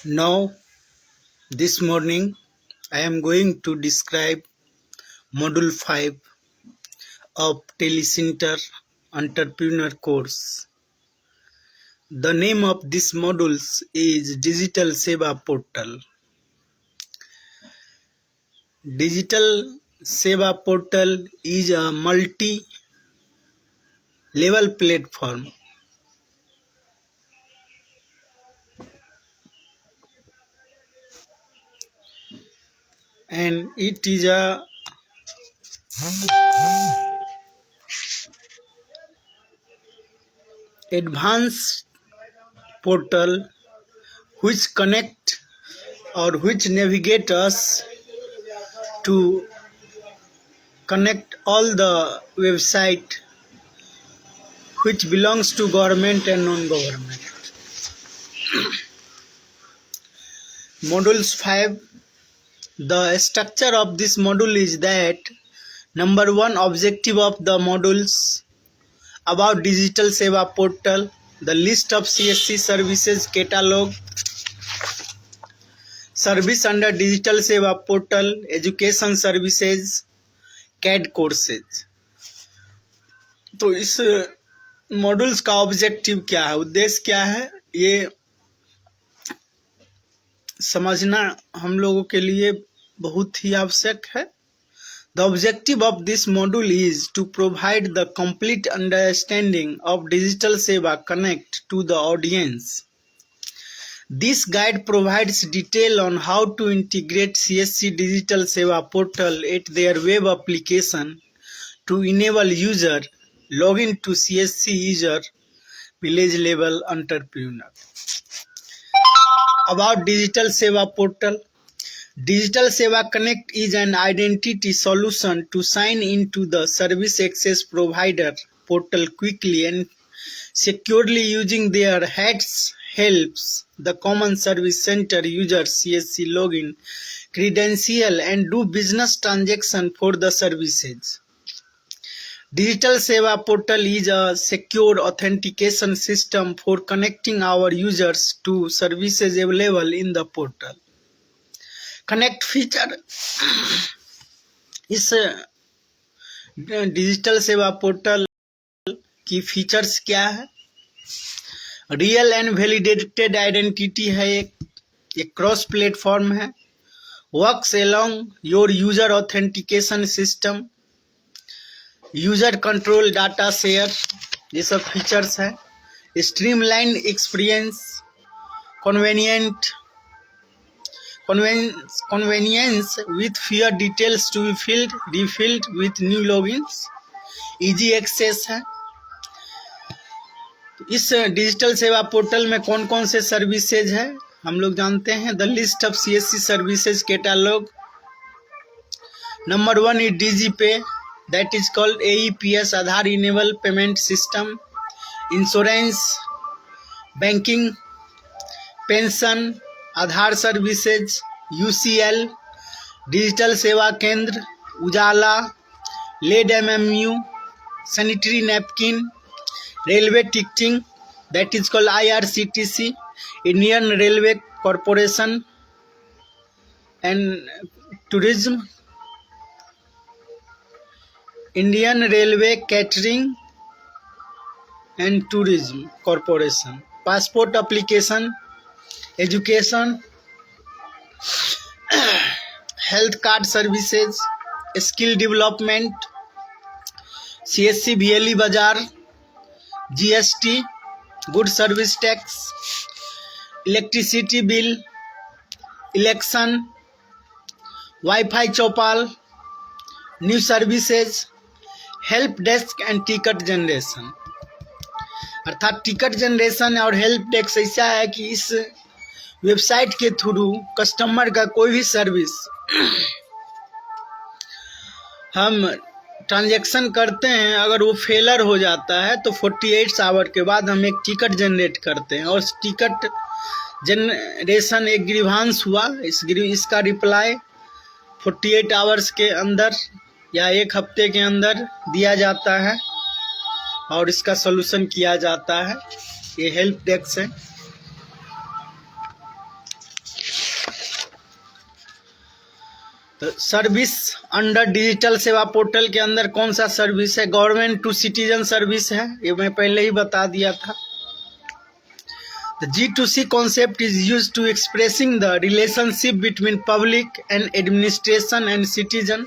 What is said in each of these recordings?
Now, this morning, I am going to describe Module 5 of Telecenter Entrepreneur course. The name of this module is Digital Seva Portal. Digital Seva Portal is a multi-level platform and it is a advanced portal which connect or which navigate us to connect all the website which belongs to government and non-government. Modules 5. The structure of this module is that number 1 objective of the modules about Digital Seva Portal, the list of CSC services catalog, service under Digital Seva Portal, education services, CAD courses. तो इस modules का objective क्या है, उद्देश्य क्या है, ये समझना हम लोगों के लिए बहुत ही आवश्यक है. The objective of this module is to provide the complete understanding of Digital Seva Connect to the audience. This guide provides detail on how to integrate CSC Digital Seva Portal at their web application to enable user login to CSC user village level entrepreneur. About Digital Seva Portal. Digital Seva Connect is an identity solution to sign into the service access provider portal quickly and securely using their hats helps the common service center users CSC login, credential and do business transaction for the services. Digital Seva Portal is a secure authentication system for connecting our users to services available in the portal. Connect feature. इस digital Seva portal की features क्या है? Real and validated identity है, एक cross platform है, works along your user authentication system, user control data share, ये सब features है. Streamline experience, convenience with fewer details to be refilled with new logins, easy access है. इस digital Seva portal में कौन कौन से सर्विसेज है हम लोग जानते हैं. The list of CSC services catalogue. Number 1 is DigiPay, that is called AEPS, Aadhaar Enable Payment System. Insurance, banking, pension, Aadhaar services, UCL, digital Seva Kendra, Ujala, LED MMU, sanitary napkin, railway ticketing, that is called IRCTC, Indian railway corporation and tourism, Indian railway catering and tourism corporation, passport application, education, health card services, skill development, CSC VLE Bazaar, GST, good service tax, electricity bill, election, wifi Chaupal, new services, help desk and ticket generation. अर्थात ticket generation और help desk ऐसा है कि इस website के through customer का कोई भी सर्विस हम ट्रांजैक्शन करते हैं, अगर वो फेलर हो जाता है तो 48 आवर के बाद हम एक टिकट जनरेट करते हैं और टिकट जनरेशन एक ग्रीवांस हुआ, इसका रिप्लाई 48 आवर्स के अंदर या एक हफ्ते के अंदर दिया जाता है और इसका सॉल्यूशन किया जाता है. ये हेल्प डेस्क है. Service under digital Seva portal के अंदर कौन सा सर्विस है? गवर्नमेंट टू सिटीजन सर्विस है, ये मैं पहले ही बता दिया था। The G2C concept is used to expressing the relationship between public and administration and citizen.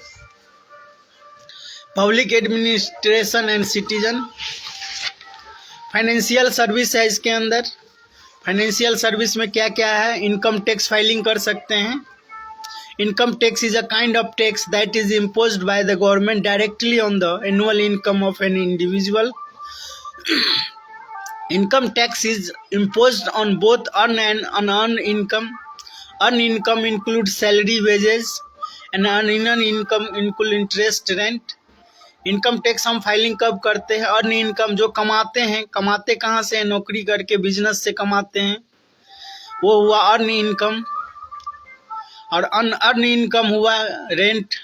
Public administration and citizen. Financial service है इसके अंदर। फाइनेंशियल सर्विस में क्या क्या है? इनकम टैक्स फाइलिंग कर सकते हैं। Income tax is a kind of tax that is imposed bye the government directly on the annual income of an individual. Income tax is imposed on both earned and unearned income. Earned income includes salary, wages, and unearned income include interest, rent. Income tax हम filing कब करते हैं? Earn income, जो कमाते हैं। कमाते कहाँ से? नौकरी करके, बिजनेस से कमाते हैं, वो हुआ अर्न इनकम। और अनअर्न इनकम हुआ रेंट,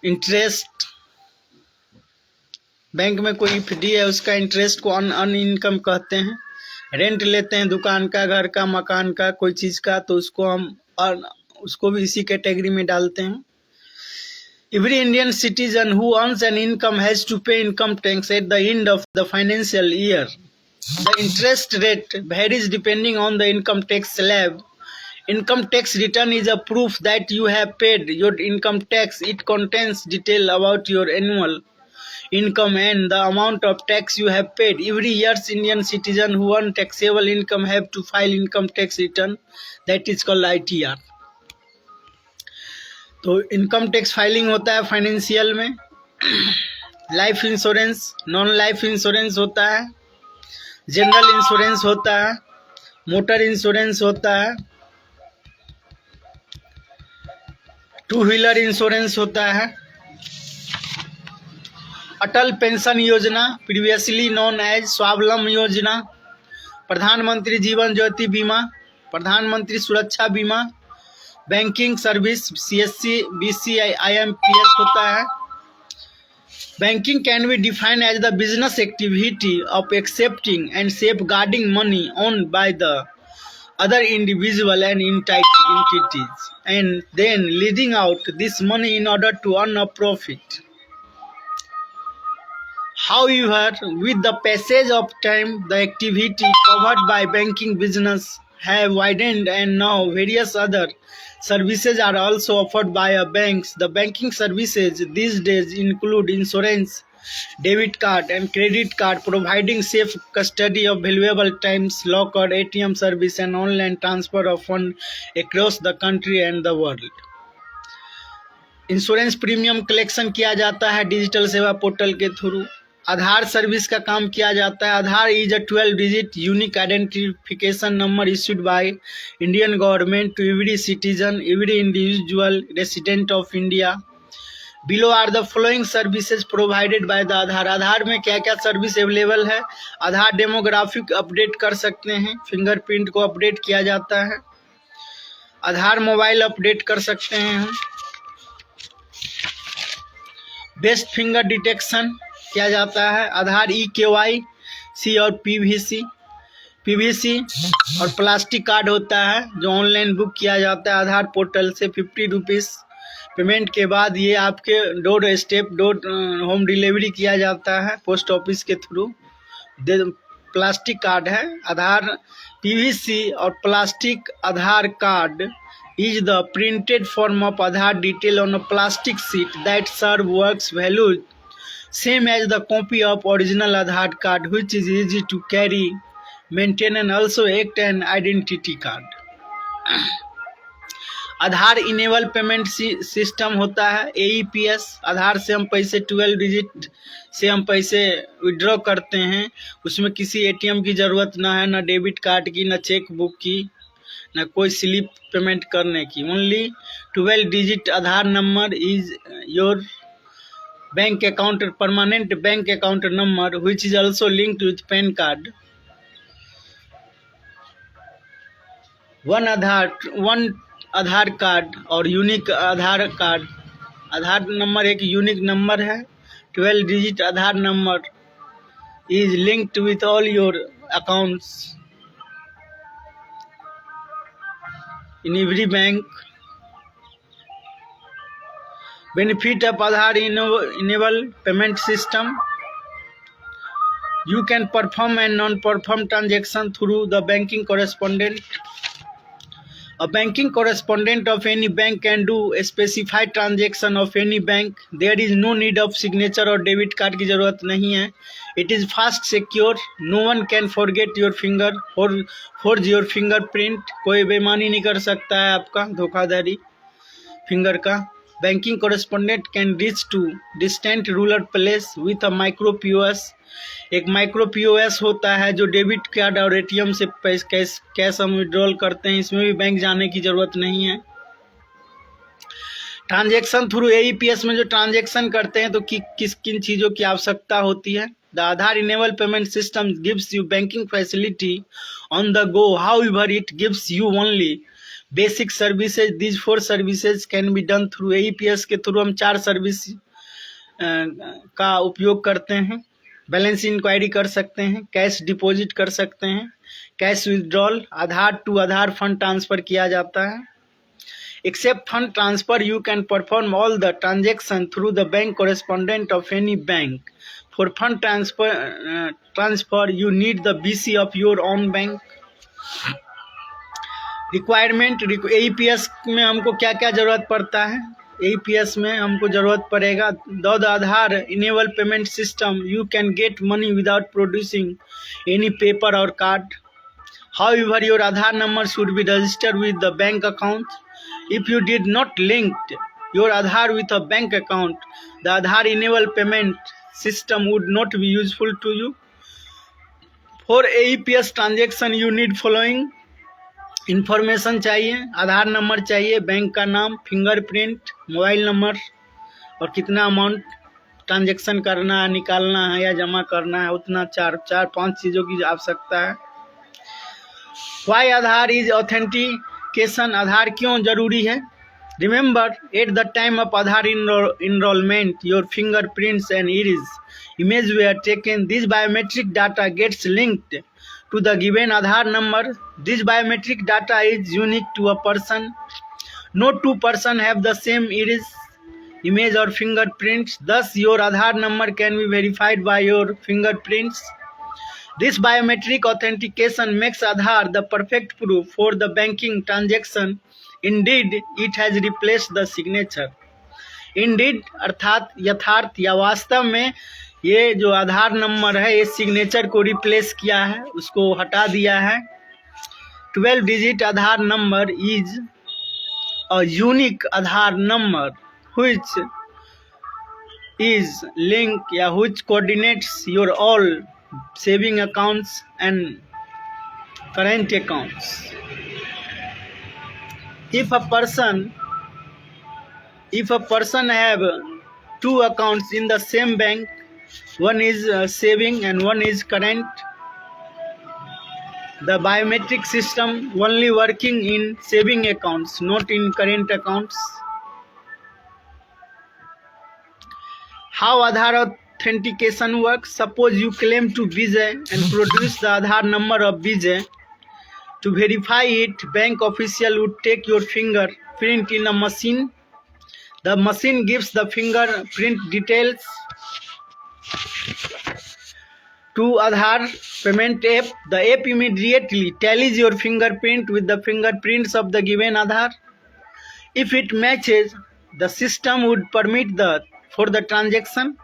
इंटरेस्ट। बैंक में कोई एफडी है, उसका इंटरेस्ट को अन इनकम कहते हैं। रेंट लेते हैं दुकान का, घर का, मकान का, कोई चीज़ का, तो उसको हम उसको भी इसी कैटेगरी में डालते हैं। Every Indian citizen who earns an income has to pay income tax at the end of the financial year. The interest rate varies depending on the income tax slab. Income tax return is a proof that you have paid your income tax. It contains detail about your annual income and the amount of tax you have paid. Every year, Indian citizen who earn taxable income have to file income tax return. That is called ITR. तो income tax filing होता है financial में। Life insurance, non life insurance होता है, general insurance होता है, motor insurance होता है, टू व्हीलर इंश्योरेंस होता है, Atal pension Yojana previously non as Swavalamban Yojana, Pradhan Mantri Jeevan Jyoti Bima, Pradhan Mantri Suraksha Bima, banking service CSC, BCI, IMPS होता है। Banking can be defined as the business activity of accepting and safeguarding money owned by the other individual and entities and then leading out this money in order to earn a profit. However, with the passage of time, the activity covered by banking business have widened and now various other services are also offered by banks. The banking services these days include insurance, debit card and credit card, providing safe custody of valuable times, locker, ATM service and online transfer of funds across the country and the world. Insurance premium collection किया जाता है digital Seva portal के through. आधार service का काम किया जाता है। Aadhaar is a 12 digit unique identification number issued by Indian government to every citizen, every individual resident of India. Below are the following services provided by the Aadhaar. Aadhaar में क्या क्या सर्विस अवेलेबल है? आधार डेमोग्राफिक अपडेट कर सकते हैं, फिंगरप्रिंट को update किया जाता है। आधार मोबाइल अपडेट कर सकते हैं हम। बेस्ट फिंगर डिटेक्शन किया जाता है। आधार eKYC और PVC और प्लास्टिक कार्ड होता है जो ऑनलाइन बुक किया जाता है आधार पोर्टल से। 50 रुपीज़ पेमेंट के बाद ये आपके डोर स्टेप होम डिलीवरी किया जाता है पोस्ट ऑफिस के थ्रू। प्लास्टिक कार्ड है आधार। PVC और plastic Aadhaar card is the printed form of Aadhaar detail on a plastic sheet that serve works value same as the copy of original Aadhaar card which is easy to carry, maintain and also act an identity card. Aadhaar enable payment system होता है AEPS। आधार से हम पैसे 12 digit से हम पैसे withdraw करते हैं। उसमें किसी ATM की ज़रूरत ना है, ना डेबिट कार्ड की, ना चेक बुक की, ना कोई स्लिप पेमेंट करने की। Only 12 digit Aadhaar number is your bank account, permanent bank account number which is also linked with pan card. One Aadhaar card और यूनिक आधार कार्ड। आधार नंबर एक यूनिक नंबर है। 12 digit Aadhaar number is linked with all your accounts in every bank. Benefit of Aadhaar enable payment system. You can perform and non-perform transaction through the banking correspondent. A banking correspondent of any bank can do a specified transaction of any bank. There is no need of signature और debit card की जरूरत नहीं है. It is fast, secure. No one can forget your finger or forge your fingerprint. कोई बेईमानी नहीं कर सकता है आपका धोखाधड़ी फिंगर का. Banking correspondent can reach to distant rural place with a micro POS. एक माइक्रो POS होता है जो डेबिट कार्ड और ATM से कैश हम विड्रॉल करते हैं. इसमें भी बैंक जाने की जरूरत नहीं है. ट्रांजेक्शन थ्रू AEPS में जो ट्रांजेक्शन करते हैं तो किन चीज़ों की आवश्यकता होती है. The Aadhaar enable payment system gives you banking facility on the go. However it gives you only basic services. These 4 services can be done through AEPS के थ्रू हम 4 सर्विस का उपयोग करते हैं. बैलेंस इंक्वायरी कर सकते हैं, कैश डिपॉजिट कर सकते हैं, cash withdrawal, Aadhaar to Aadhaar fund transfer किया जाता है. Except fund transfer you can perform all the transaction through the bank correspondent of any bank. For fund transfer you need the BC of your own bank. Requirement AEPS में हमको क्या क्या ज़रूरत पड़ता है. AEPS में हमको ज़रूरत पड़ेगा the Aadhaar enable payment system. You can get money without producing any paper or card. However your Aadhaar number should be registered with the bank account. If you did not linked your Aadhaar with a bank account the Aadhaar enable payment system would not be useful to you. For AEPS transaction you need following information चाहिए. Aadhaar number चाहिए, bank का नाम, fingerprint, mobile number और कितना amount transaction करना है, निकालना है या जमा करना है, उतना 4-5 चीज़ों की आवश्यकता है. Why Aadhaar is authentication. Aadhaar क्यों जरूरी है. Remember at the time of Aadhaar enrolment your fingerprints and image were taken. This biometric data gets linked to the given Aadhaar number. This biometric data is unique to a person. No two person have the same iris, image or fingerprints. Thus, your Aadhaar number can be verified by your fingerprints. This biometric authentication makes Aadhaar the perfect proof for the banking transaction. Indeed, it has replaced the signature. Indeed अर्थात यथार्थ या वास्तव में ये जो आधार number है ये signature को रिप्लेस किया है, उसको हटा दिया है. 12 digit Aadhaar number is a unique Aadhaar number which is link या which coordinates your all saving accounts and current accounts. If a person have 2 accounts in the same bank, one is saving and one is current, the biometric system only working in saving accounts, not in current accounts. How Aadhaar authentication works. Suppose you claim to Vijay and produce the Aadhaar number of Vijay. To verify it, bank official would take your fingerprint in a machine. The machine gives the fingerprint details to Aadhaar payment app. The app immediately tallies your fingerprint with the fingerprints of the given Aadhaar. If it matches, the system would permit for the transaction.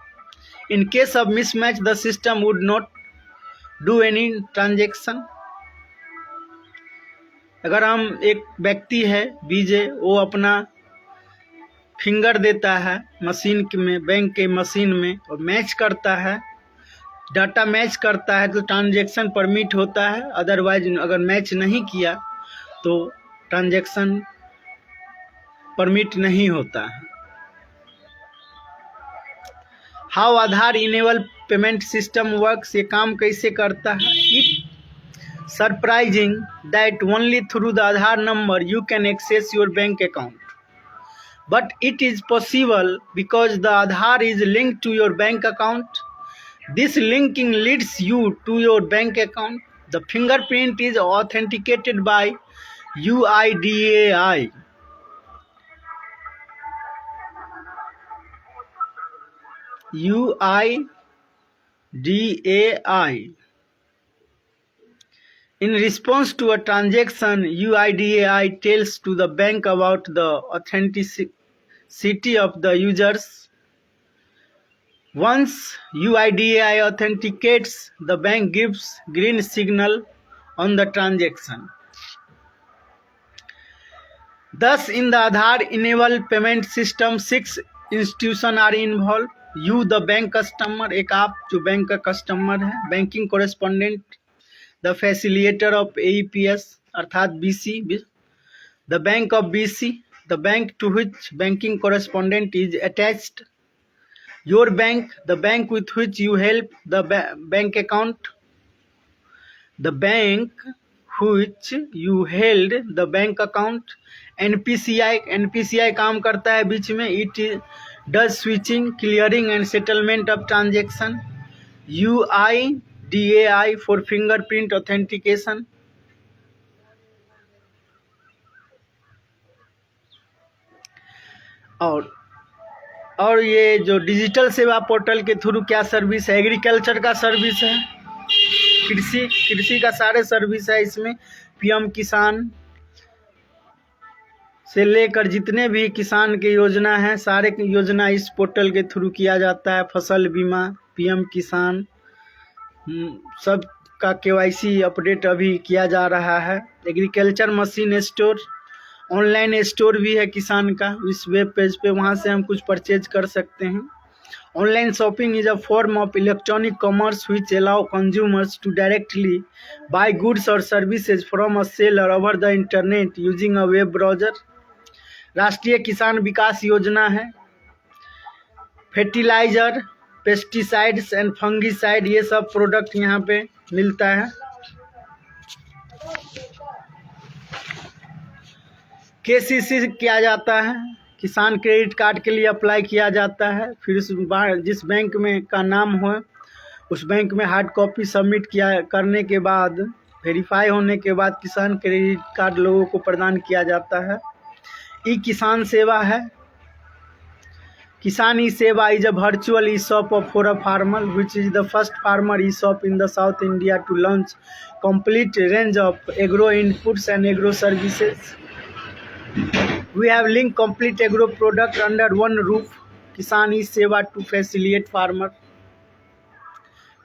In case of mismatch, the system would not do any transaction. अगर हम एक व्यक्ति है बीजे, वो अपना finger देता है machine में, बैंक के मशीन में, और मैच करता है, डाटा मैच करता है तो ट्रांजैक्शन परमिट होता है. अदरवाइज अगर मैच नहीं किया तो ट्रांजैक्शन परमिट नहीं होता है. How Aadhaar enable payment system works. ये काम कैसे करता है. It surprising that only through the Aadhaar number you can access your bank account. But it is possible because the Aadhaar is linked to your bank account. This linking leads you to your bank account. The fingerprint is authenticated by UIDAI. UIDAI. In response to a transaction, UIDAI tells to the bank about the authenticity of the users. Once UIDAI authenticates, the bank gives green signal on the transaction. Thus, in the Aadhaar-enabled payment system, 6 institutions are involved. You, the bank customer, एक आप जो bank का customer है, banking correspondent, the facilitator of AEPS अर्थात BC, the bank of BC, the bank to which banking correspondent is attached, your bank, the bank with which you help the bank account, the bank which you held the bank account, NPCI काम करता है बीच में, it does switching, clearing and settlement of transaction, UIDAI for fingerprint authentication. और ये जो digital Seva portal के through क्या service है, एग्रीकल्चर का सर्विस है, कृषि का सारे सर्विस है इसमें। PM किसान से लेकर जितने भी किसान के योजना है, सारे योजना इस पोर्टल के थ्रू किया जाता है। फसल बीमा, PM किसान, सब का KYC अपडेट अभी किया जा रहा है। Agriculture machine store, online store भी है किसान का, इस वेब पेज पे, वहाँ से हम कुछ परचेज कर सकते हैं। Online shopping is a form of electronic commerce which allow consumers to directly buy goods और services from a seller over the internet using a web browser. राष्ट्रीय किसान विकास योजना है। फर्टिलाइजर, पेस्टिसाइड्स एंड फंगिसाइड, ये सब प्रोडक्ट यहाँ पे मिलता है। KCC किया जाता है, किसान क्रेडिट कार्ड के लिए अप्लाई किया जाता है। फिर उस जिस बैंक में का नाम हो, उस बैंक में हार्ड कॉपी सबमिट करने के बाद, वेरीफाई होने के बाद किसान क्रेडिट कार्ड लोगों को प्रदान किया जाता है। किसान सेवा है। किसान सेवा is a virtual e-shop for a farmer which is the first farmer e-shop in the South India to launch complete range of agro inputs and agro services. We have linked complete agro product under one roof, Kisan e-Seva, to facilitate farmer.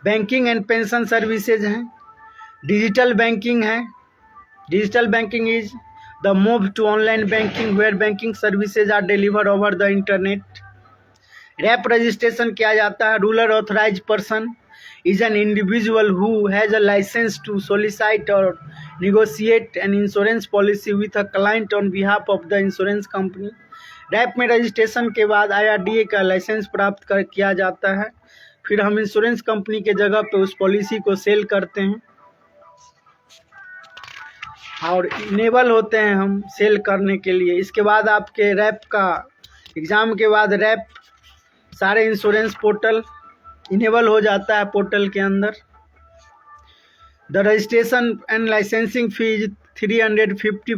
Banking and pension services हैं। Digital banking है। Digital banking is the move to online banking where banking services are deliver over the internet. RAP registration किया जाता है। Rural authorise person is an individual who has a license to solicit or negotiate an insurance policy with a client on behalf of the insurance company. RAP में registration के बाद IRDA का licence प्राप्त किया जाता है। फिर हम इंश्योरेंस कंपनी के जगह पे उस पॉलिसी को सेल करते हैं और इनेबल होते हैं हम सेल करने के लिए। इसके बाद आपके रैप का एग्ज़ाम के बाद रैप सारे इंश्योरेंस पोर्टल इनेबल हो जाता है पोर्टल के अंदर। The registration and licensing fee is 350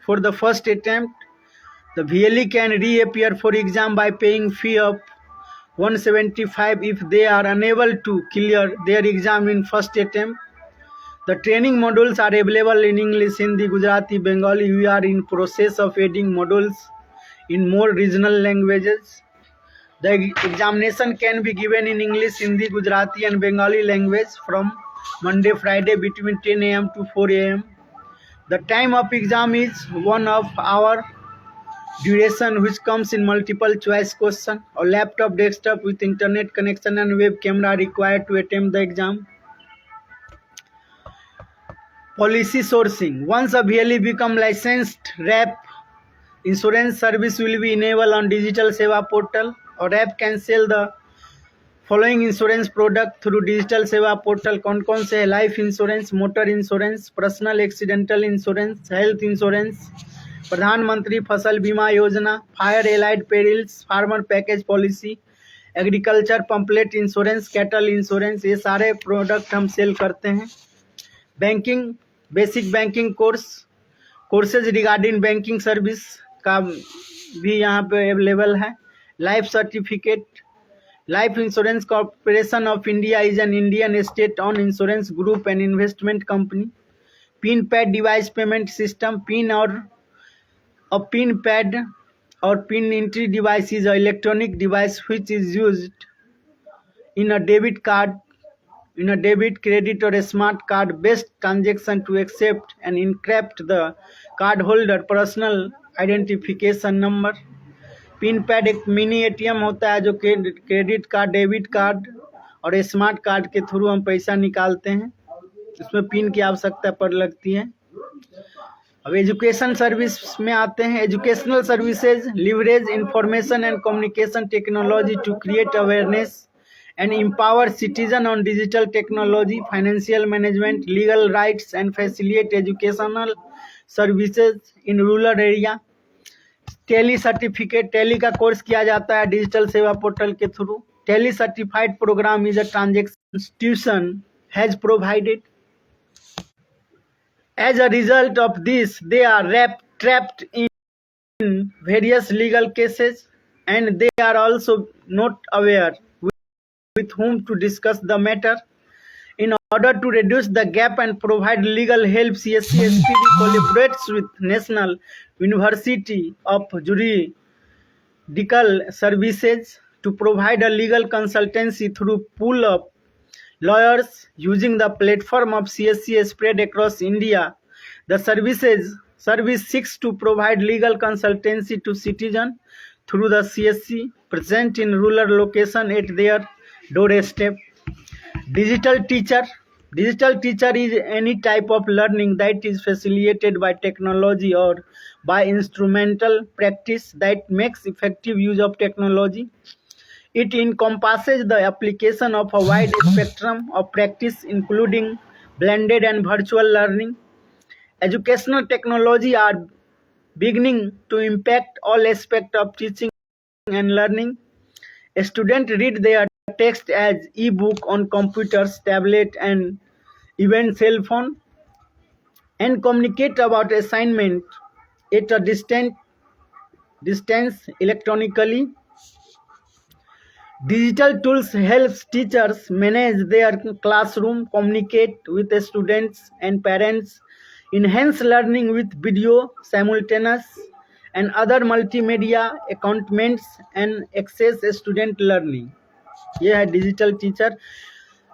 for the first attempt. The VLE can reappear for exam by paying fee of 175 if they are unable to clear their exam in first attempt. The training modules are available in English, Hindi, Gujarati, Bengali. We are in process of adding modules in more regional languages. The examination can be given in English, Hindi, Gujarati and Bengali language from Monday, Friday between 10 AM to 4 AM. The time of exam is 1 hour duration which comes in multiple choice question or laptop desktop with internet connection and web camera required to attempt the exam. Policy sourcing. Once a VLE become licensed, RAP insurance service will be enabled on Digital Seva portal, or RAP can sell the following insurance product through Digital Seva portal. कौन से है? Life insurance, motor insurance, personal accidental insurance, health insurance, प्रधानमंत्री फसल बीमा योजना, fire allied perils, farmer package policy, agriculture pamphlet insurance, cattle insurance, ये सारे product हम सेल करते हैं। Banking, basic banking courses regarding banking service का भी यहाँ पे अवेलेबल है। Life certificate, Life Insurance Corporation of India is an Indian state-owned insurance group and investment company. PIN pad device payment system. PIN or a PIN pad or PIN entry device is an electronic device which is used in a debit card, credit or a smart card based transaction to accept and encrypt the cardholder personal identification number. Pin pad एक mini ATM होता है जो credit card, debit card और smart card के through हम पैसा निकालते हैं, इसमें पिन की आवश्यकता पर लगती है। अब एजुकेशन सर्विस में आते हैं। Educational services leverage information and communication technology to create awareness and empower citizens on digital technology, financial management, legal rights and facilitate educational services in rural area. Tele certificate, tele का course किया जाता है digital Seva portal के through. Tele certified program is a transaction institution has provided. As a result of this, they are trapped in various legal cases and they are also not aware with whom to discuss the matter. In order to reduce the gap and provide legal help, CSC SPD collaborates with National University of Juridical Services to provide a legal consultancy through pool of lawyers using the platform of CSC spread across India. The service seeks to provide legal consultancy to citizens through the CSC present in rural location at their doorstep. Digital teacher is any type of learning that is facilitated by technology or by instrumental practice that makes effective use of technology. It encompasses the application of a wide spectrum of practice including blended and virtual learning. Educational technology are beginning to impact all aspects of teaching and learning. Students read their text as e-book on computers, tablet and even cell phone and communicate about assignment at a distance electronically. Digital tools help teachers manage their classroom, communicate with the students and parents, enhance learning with video, simultaneous and other multimedia accoutrements and access student learning. ये है digital teacher.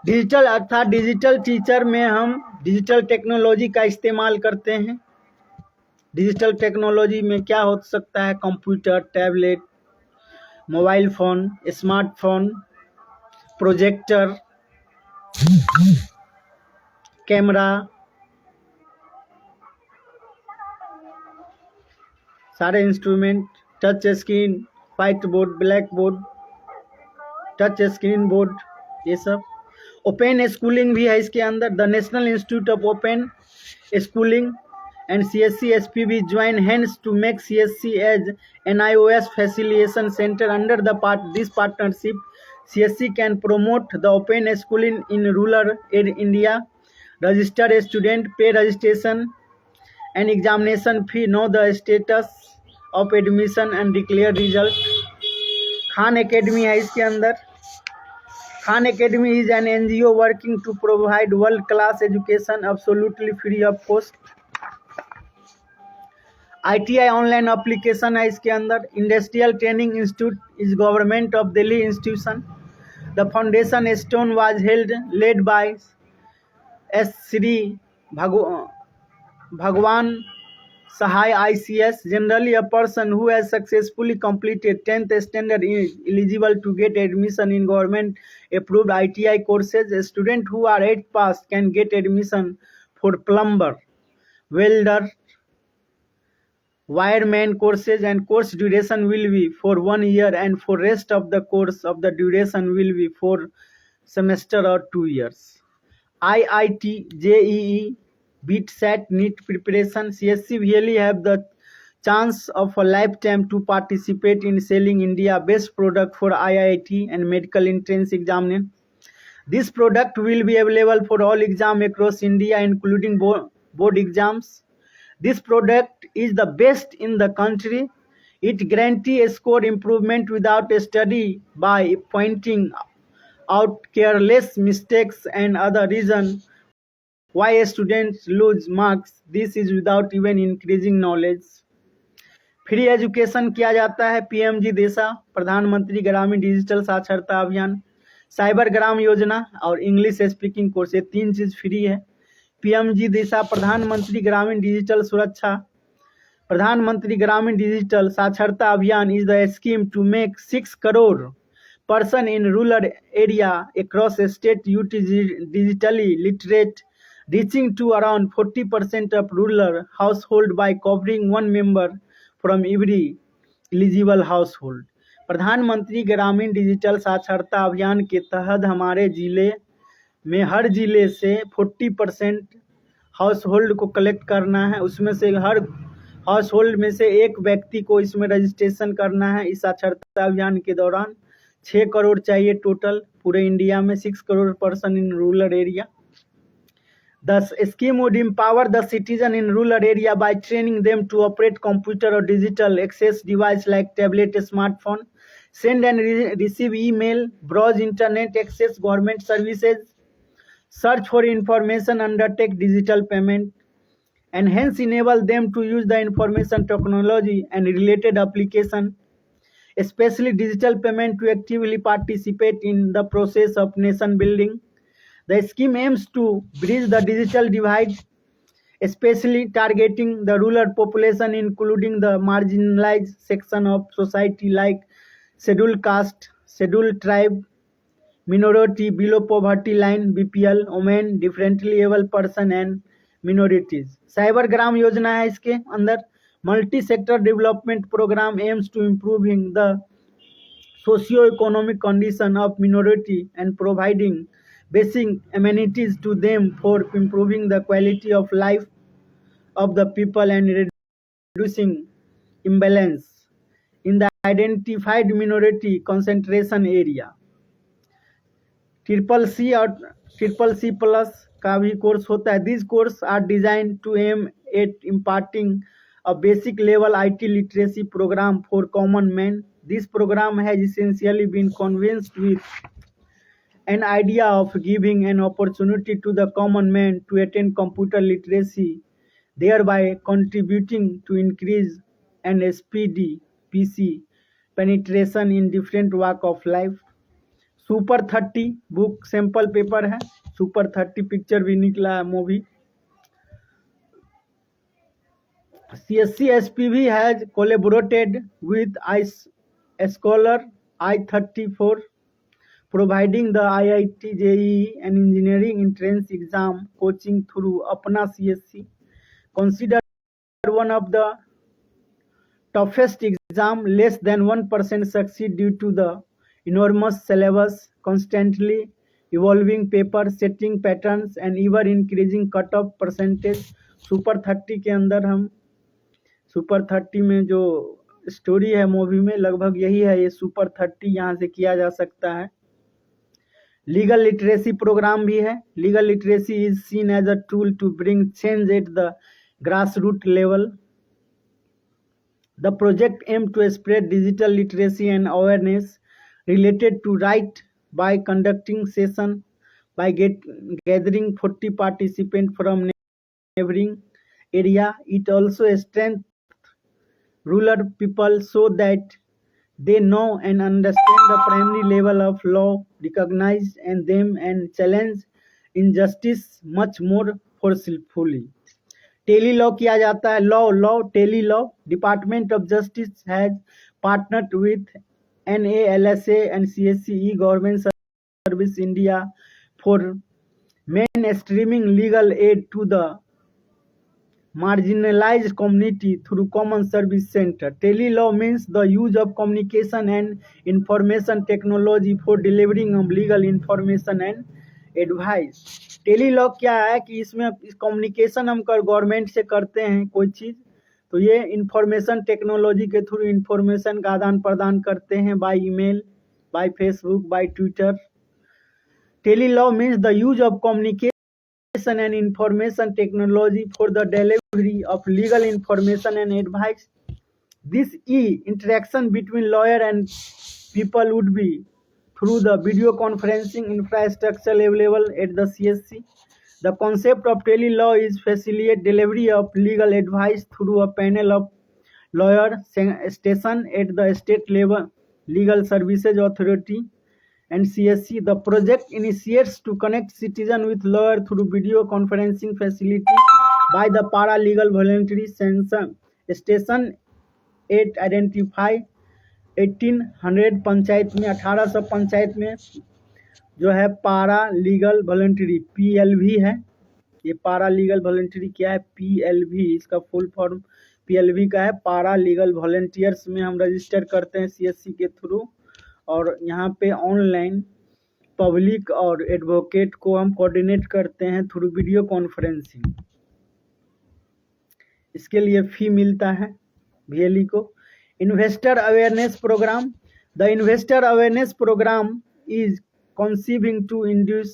Digital अर्थात digital teacher में हम digital technology का इस्तेमाल करते हैं। Digital technology में क्या हो सकता है? Computer, tablet, mobile phone, smartphone, projector, camera, सारे instrument, touch screen, white board, black board, touch screen board, ये सब। ओपन स्कूलिंग भी है इसके अंदर। The national institute of open schooling and CSC SPB join hands to make CSC as an iOS facilitation center. Under this partnership, CSC can promote the open schooling in rural India, register a student, pay registration and examination fee, know the status of admission and declare result. Khan Academy है इसके अंदर। Khan Academy is an NGO working to provide world-class education absolutely free of cost. ITI online application है इसके अंदर। Industrial training institute is government of Delhi institution. The foundation stone was held led by S Shri भगवान सहाय ICS. Generally, a person who has successfully completed 10th standard is eligible to get admission in government-approved ITI courses. Students who are 8th pass can get admission for plumber, welder, wireman courses and course duration will be for 1 year and for rest of the course of the duration will be for semester or 2 years. IIT, JEE, BEAT, SAT, NEET preparation. CSC really have the chance of a lifetime to participate in selling India best product for IIT and medical entrance examination. This product will be available for all exams across India including board exams. This product is the best in the country. It guarantees a score improvement without a study by pointing out careless mistakes and other reasons why students lose marks. This is without even increasing knowledge. Free education किया जाता है PMG देशा, प्रधानमंत्री ग्रामीण digital साक्षरता अभियान, cyber Gram योजना और इंग्लिश स्पीकिंग कोर्स, ये 3 चीज फ्री है। पीएमजी देशा प्रधानमंत्री ग्रामीण डिजिटल सुरक्षा, प्रधानमंत्री ग्रामीण डिजिटल साक्षरता अभियान is the scheme to make 6 crore person in rural area across state digitally literate, reaching to around 40% of rural household by covering one member from every eligible household. प्रधानमंत्री ग्रामीण डिजिटल साक्षरता अभियान के तहत हमारे जिले में हर जिले से 40% हाउस होल्ड को कलेक्ट करना है, उसमें से हर हाउस होल्ड में से एक व्यक्ति को इसमें रजिस्ट्रेशन करना है। इस साक्षरता अभियान के दौरान 6 करोड़ चाहिए टोटल पूरे इंडिया में, 6 crore person in rural area. The scheme would empower the citizen in rural area by training them to operate computer or digital access device like tablet, smartphone, send and receive email, browse internet, access government services, search for information, undertake digital payment, and hence enable them to use the information technology and related application, especially digital payment, to actively participate in the process of nation building. The scheme aims to bridge the digital divide, especially targeting the rural population, including the marginalized section of society like scheduled caste, scheduled tribe, minority below poverty line BPL, women, differently able person and minorities. Cyber Gram Yojana है इसके अंदर। Multi sector development programme aims to improving the socio economic condition of minority and providing basic amenities to them for improving the quality of life of the people and reducing imbalance in the identified minority concentration area. CCC और CCC plus का भी course होता है। This course are design to aim at imparting a basic level IT literacy program for common man. This program has essentially been convinced with an idea of giving an opportunity to the common man to attain computer literacy, thereby contributing to increase and speedy PC penetration in different walk of life. Super 30 book sample paper है, super 30 picture भी निकला है movie. CSC SPV has collaborated with iScholar I-34, providing the IIT JEE and engineering entrance exam coaching through Apna CSC, considered one of the toughest exam. Less than 1% succeed due to the enormous syllabus, constantly evolving paper setting patterns and ever increasing cutoff percentage. Super 30 के अंदर हम super 30 में जो story है movie में लगभग यही है। ये सुपर 30 यहाँ से किया जा सकता है। लीगल लिटरेसी प्रोग्राम भी है। Legal literacy is seen as a tool to bring change at the grass root level. The project aimed to spread digital literacy and awareness related to right by conducting session by gathering 40 participants from neighboring area. It also strengthens rural people so that they know and understand the primary level of law, recognize and them and challenge injustice much more forcefully. Tele law किया जाता है। Law tele law. Department of justice has partnered with NALSA and CSCE government service India for mainstreaming legal aid to the marginalized community through common service center. Tele-law means the use of communication and information technology for delivering of legal information and advice. Tele-Law क्या है कि इसमें communication हम government से करते हैं कोई चीज़, तो ये इंफॉर्मेशन टेक्नोलॉजी के थ्रू इंफॉर्मेशन का आदान प्रदान करते हैं by email, by Facebook, by Twitter. Tele law means the use of communication and information technology for the delivery of legal information and advice. This interaction between lawyer and people would be through the video conferencing infrastructure available at the CSC. The concept of tele-law is facilitate delivery of legal advice through a panel of lawyers stationed at the state level legal services authority and CSC. The project initiates to connect citizens with lawyers through video conferencing facility by the paralegal voluntary station at identify 1800 panchayat में 1800 पंचायत में जो है पारा legal voluntary PLV है। ये पारा legal voluntary क्या है? PLV, इसका फुल फॉर्म PLV का है। पारा लीगल वॉलंटियर्स में हम रजिस्टर करते हैं CSC के थ्रू, और यहाँ पे ऑनलाइन पब्लिक और एडवोकेट को हम कोऑर्डिनेट करते हैं थ्रू वीडियो कॉन्फ्रेंसिंग। इसके लिए फी मिलता है VLE को। Investor awareness program, the investor awareness program is conceiving to induce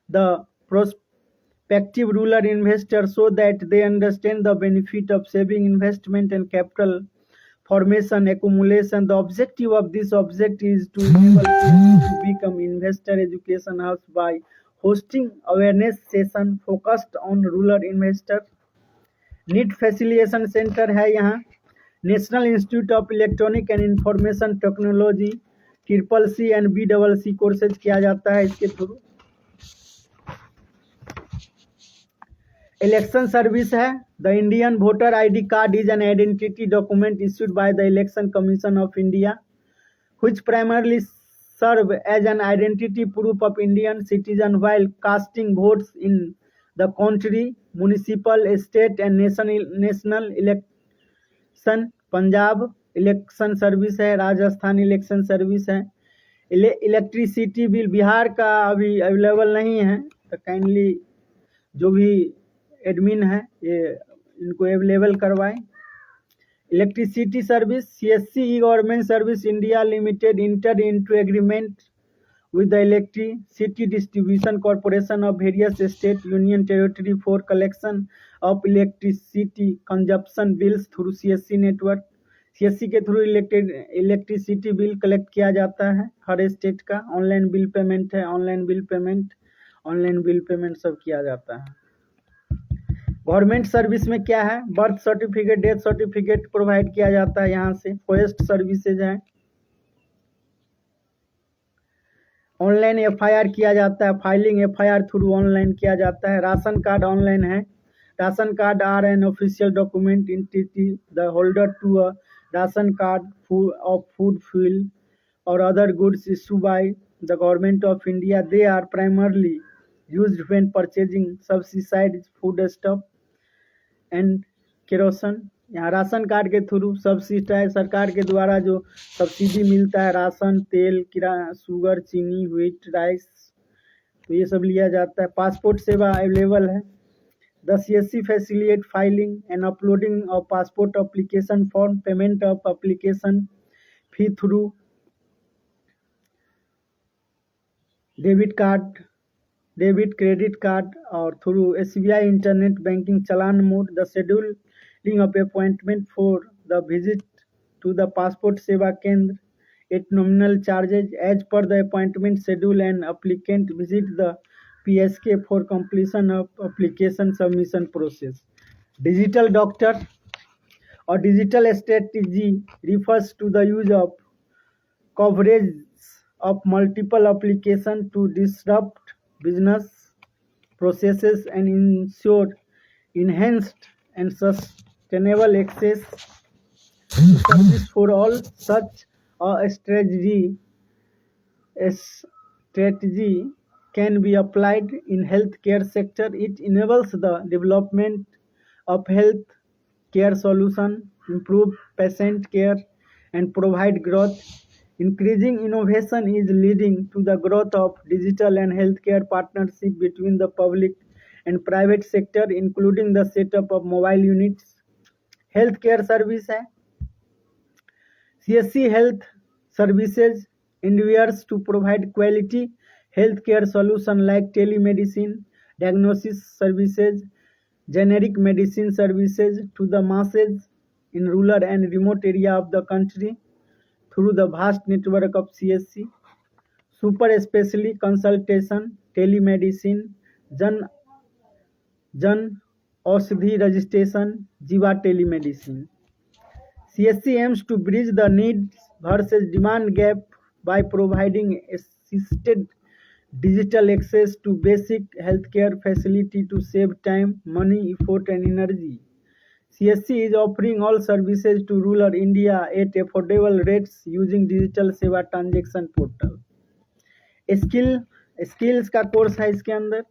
the prospective rural investor so that they understand the benefit of saving, investment and capital formation accumulation. The objective of this object is to enable people to become investor education hubs by hosting awareness session focused on rural investor। NIELIT facilitation centre है यहाँ। National institute of electronic and information technology CCC and BCC courses किया जाता है इसके through. Election service है। The Indian voter ID card is an identity document issued by the election commission of India which primarily serve as an identity proof of Indian citizen while casting votes in the country, municipal, state and national election. Punjab election service है। Rajasthan election service है। Electricity bill Bihar का अभी available नहीं है, तो kindly जो भी admin है ये इनको अवेलेबल करवाएं। Electricity service, CSC government service India limited inter into agreement with the electricity distribution corporation of various state union territory for collection of electricity consumption bills through CSC network। CSC के through electricity bill collect किया जाता है हर state का। Online bill payment है, online bill payment सब किया जाता है। गवर्नमेंट सर्विस में क्या है? Birth certificate, death certificate provide किया जाता है यहाँ से। फॉरेस्ट सर्विसेज है। ऑनलाइन FIR किया जाता है। फाइलिंग FIR थ्रू ऑनलाइन किया जाता है। राशन कार्ड ऑनलाइन है। Ration card are an official document entitle the holder to a ration card of food, fuel or other goods issue by the government of India. They are primarily used when purchasing subsidised food stuff and kerosene. यहाँ ration card के through subsidise सरकार के द्वारा जो subsidy मिलता है, ration, तेल, किराना, शुगर, चीनी, व्हीट, राइस, तो ये सब लिया जाता है। पासपोर्ट सेवा अवेलेबल है। The CSC facilitate filing and uploading of passport application form, payment of application fee through debit credit card और through SBI internet banking challan mode. The scheduling of appointment for the visit to the passport seva kendra at nominal charges as per the appointment schedule, and applicant visit the PSK for completion of application submission process। Digital doctor or digital strategy refers to the use of coverage of multiple applications to disrupt business processes and ensure enhanced and sustainable access to service for all। Such a strategy can be applied in healthcare sector। It enables the development of health care solution, improve patient care and provide growth। Increasing innovation is leading to the growth of digital and healthcare partnership between the public and private sector, including the setup of mobile units। healthcare service है। CSC health services endeavors to provide quality healthcare solutions like telemedicine, diagnosis services, generic medicine services to the masses in rural and remote area of the country through the vast network of CSC, super specialty consultation, telemedicine, Jan Aushadhi registration, Jiva telemedicine. CSC aims to bridge the needs versus demand gap by providing assisted digital access to basic healthcare facility to save time, money, effort and energy. CSC is offering all services to rural India at affordable rates using digital सेवा transaction portal. Skills का course है इसके अंदर.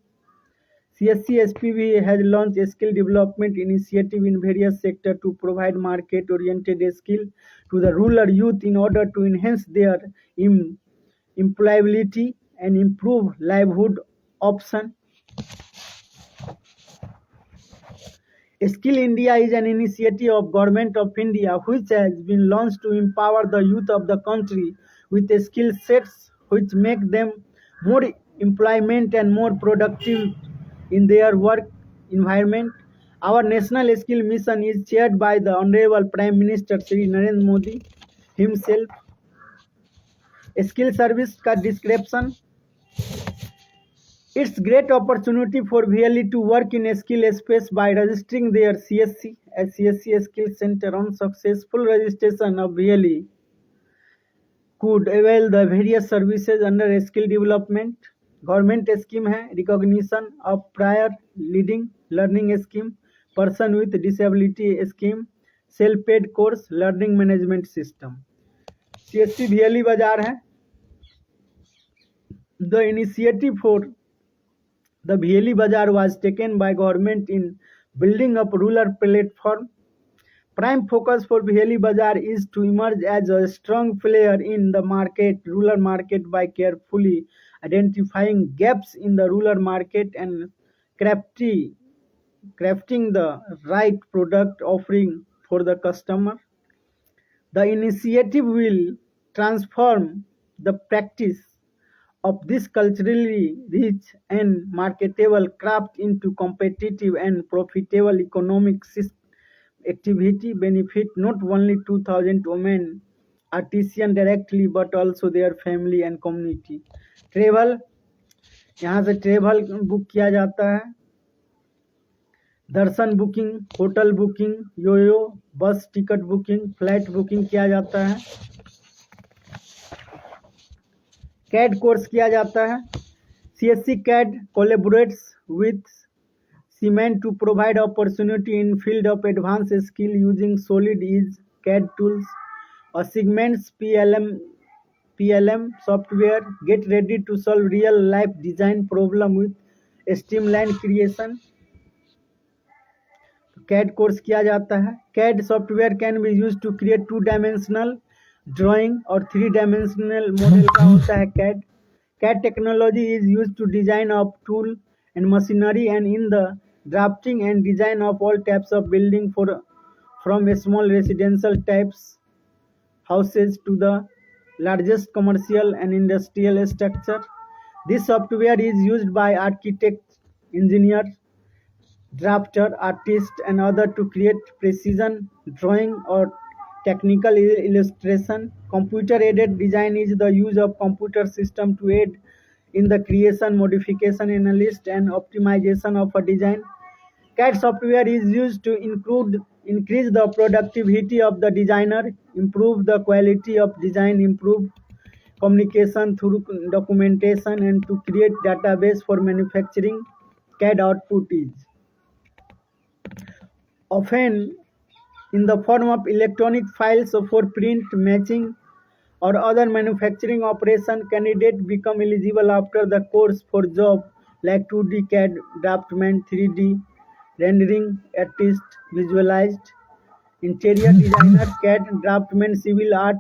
CSC SPV has launched a skill development initiative in various sectors to provide market-oriented skill to the rural youth in order to enhance their employability and improve livelihood option. Skill India is an initiative of Government of India which has been launched to empower the youth of the country with skill sets which make them more employment and more productive in their work environment. Our national skill mission is chaired by the Honorable Prime Minister Shri Narendra Modi himself. Skill service का description. It's great opportunity for VLE to work in a skill space by registering their CSC as CSC Skill Center. On successful registration of VLE could avail the various services under skill development. Government scheme है recognition of prior leading learning scheme, person with disability scheme, self-paid course, learning management system. CSC VLE बाजार है. The initiative for the VLE Bazaar was taken by government in building up rural platform. Prime focus for VLE Bazaar is to emerge as a strong player in the market, rural market by carefully identifying gaps in the rural market and crafting the right product offering for the customer. The initiative will transform the practice of this culturally rich and marketable craft into competitive and profitable economic activity, benefit not only 2,000 women artisans directly but also their family and community. Travel, यहाँ से travel book किया जाता है. दर्शन booking, hotel booking, योयो bus ticket booking, flight booking किया जाता है. CAD कोर्स किया जाता है. CSC CAD collaborates with Siemens to provide opportunity in field of advanced skill using solid is CAD tools. A Siemens PLM software get ready to solve real life design problem with streamline creation. CAD course किया जाता है. CAD software can be used to create 2-dimensional drawing और 3-dimensional model का होता है CAD. CAD technology is used to design of tool and machinery and in the drafting and design of all types of building from small residential types houses to the largest commercial and industrial structure. This software is used by architects, engineers, drafter, artists and others to create precision drawing or technical illustration. Computer-aided design is the use of computer system to aid in the creation, modification, analysis and optimization of a design. CAD software is used to increase the productivity of the designer, improve the quality of design, improve communication through documentation and to create database for manufacturing. CAD output is often in the form of electronic files for print, matching or other manufacturing operation. Candidate become eligible after the course for job like 2D CAD draftsman, 3D rendering artist, visualized interior designer, CAD draftsman, civil art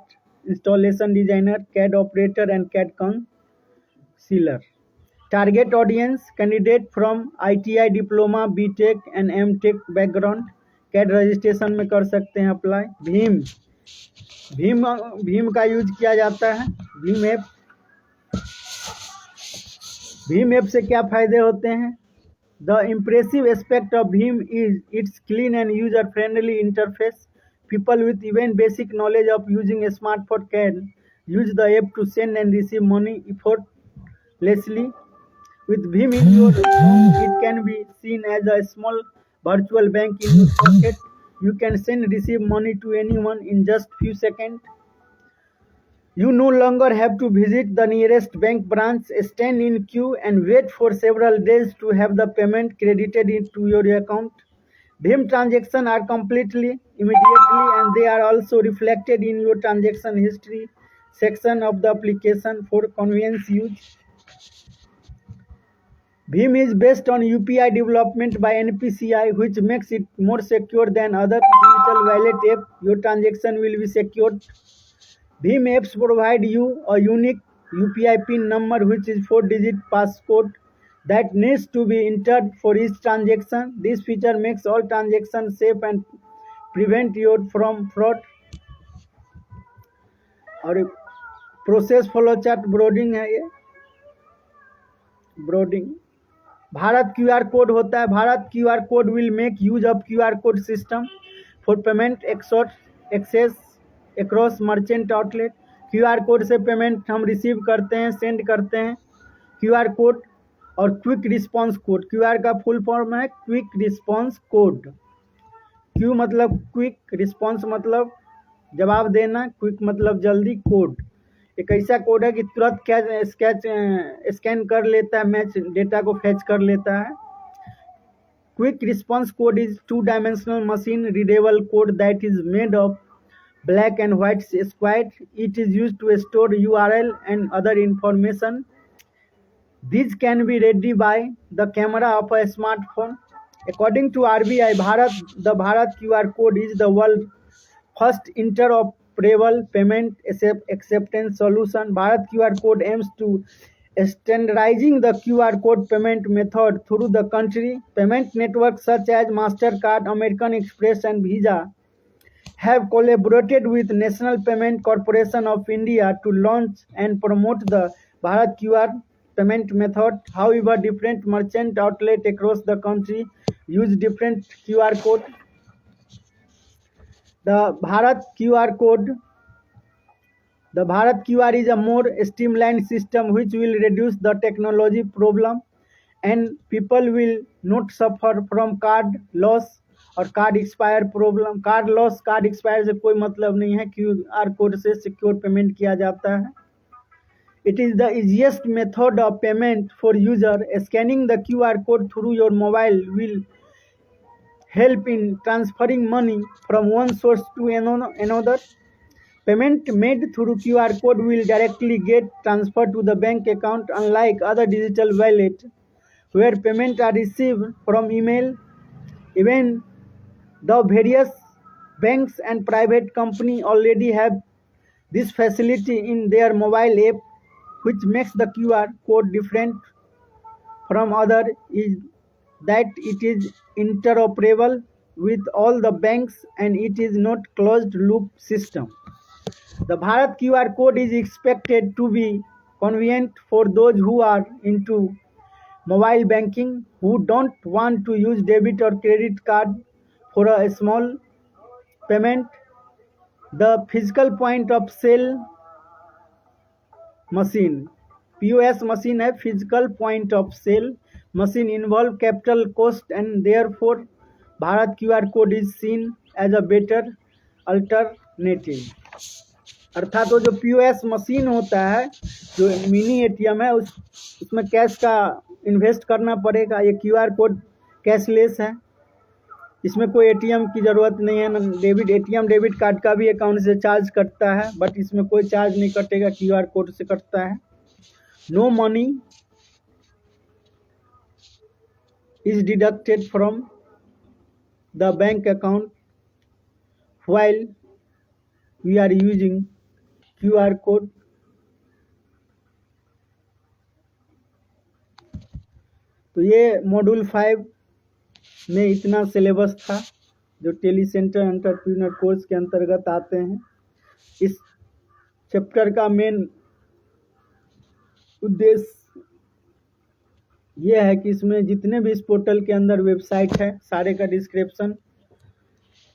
installation designer, CAD operator and CAD counselor. Target audience candidate from ITI diploma, BTech and MTech background. CAD registration में कर सकते हैं apply. Bhim का use किया जाता है. Bhim app से क्या फायदे होते हैं? The impressive aspect of Bhim is its clean and user-friendly interface, People with even basic knowledge of using a smartphone can use the app to send and receive money effortlessly. With Bhim in your home, it can be seen as a small virtual bank in your pocket. You can send and receive money to anyone in just few seconds. You no longer have to visit the nearest bank branch, stand in queue, and wait for several days to have the payment credited into your account. Bhim transactions are completely immediately and they are also reflected in your transaction history section of the application for convenience use. Bhim is based on UPI development by NPCI, which makes it more secure than other digital wallet apps. Your transaction will be secured. Bhim apps provide you a unique UPI PIN number, which is 4-digit passcode that needs to be entered for each transaction. This feature makes all transactions safe and prevent you from fraud. और process flow chart ब्रोडिंग है, ये ब्रोडिंग Bharat QR code होता है. Bharat QR code will make use of QR code system for payment access across merchant outlet. QR code से payment हम receive करते हैं, सेंड करते हैं. क्यूआर कोड और क्विक रिस्पांस कोड. क्यूआर का फुल फॉर्म है क्विक रिस्पांस कोड. क्यू मतलब क्विक, रिस्पांस मतलब जवाब देना, क्विक मतलब जल्दी, कोड एक ऐसा कोड है कि तुरंत स्कैन कर लेता है, मैच डेटा को फैच कर लेता है. Quick response code is 2-dimensional machine readable code that is made of black and white squares. It is used to store URL and other information. These can be read by the camera of a smartphone. According to RBI, the Bharat QR code is the world's first interoperable payment acceptance solution. Bharat QR code aims to standardizing the QR code payment method through the country. Payment networks such as MasterCard, American Express, and Visa have collaborated with National Payment Corporation of India to launch and promote the Bharat QR payment method. However, different merchant outlets across the country use different QR code. The Bharat QR is a more streamlined system which will reduce the technology problem and people will not suffer from card loss और card expire problem. Card loss, card expire से कोई मतलब नहीं है. QR code से secure payment किया जाता है. It is the easiest method of payment for user. Scanning the QR code through your mobile will help in transferring money from one source to another. Payment made through QR code will directly get transferred to the bank account, unlike other digital wallets where payments are received from email. Even though various banks and private companies already have this facility in their mobile app, which makes the QR code different from other is that it is interoperable with all the banks and it is not closed loop system. The Bharat QR code is expected to be convenient for those who are into mobile banking, who don't want to use debit or credit card for a small payment. The physical point of sale machine, POS machine है, physical point of sale machine involve capital cost and therefore Bharat QR code is seen as a better alternative. अर्थात वो जो POS machine होता है, जो mini ATM है, उसमें cash का इन्वेस्ट करना पड़ेगा. ये QR कोड कैशलेस है, इसमें कोई ATM की ज़रूरत नहीं है. ATM डेबिट कार्ड का भी अकाउंट से चार्ज कटता है, बट इसमें कोई चार्ज नहीं कटेगा, QR कोड से कटता है. No money is deducted from the bank account while we are using QR code. तो ये मॉड्यूल 5 में इतना सिलेबस था जो टेली सेंटर एंटरप्रेन्योर कोर्स के अंतर्गत आते हैं. इस चैप्टर का मेन उद्देश्य ये है कि इसमें जितने भी इस पोर्टल के अंदर वेबसाइट है, सारे का डिस्क्रिप्शन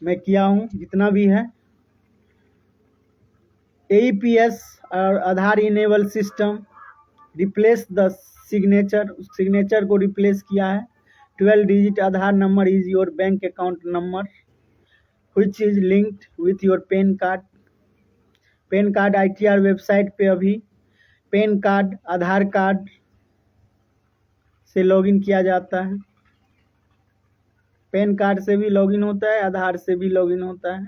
मैं किया हूँ जितना भी है। AEPS और Aadhaar enable system replace the signature को रिप्लेस किया है। 12 digit Aadhaar number is your bank account number which is linked with your PAN card. PAN card ITR website पे अभी पैन कार्ड आधार कार्ड से लॉगिन किया जाता है। पैन कार्ड से भी लॉगिन होता है, आधार से भी लॉगिन होता है,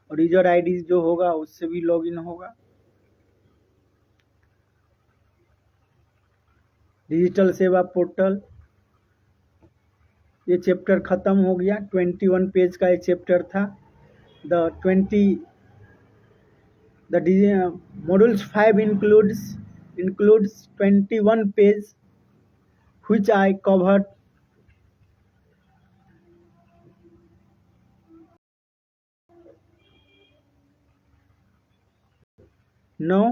और यूजर ID जो होगा उससे भी लॉगिन होगा। डिजिटल सेवा पोर्टल, ये चैप्टर खत्म हो गया। 21 पेज का ये चैप्टर था। Modules 5 includes 21 pages which I covered. Now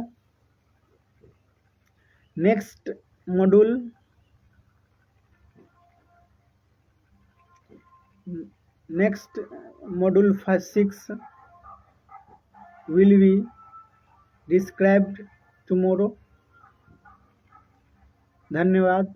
next module module 6 will be described tomorrow. धन्यवाद।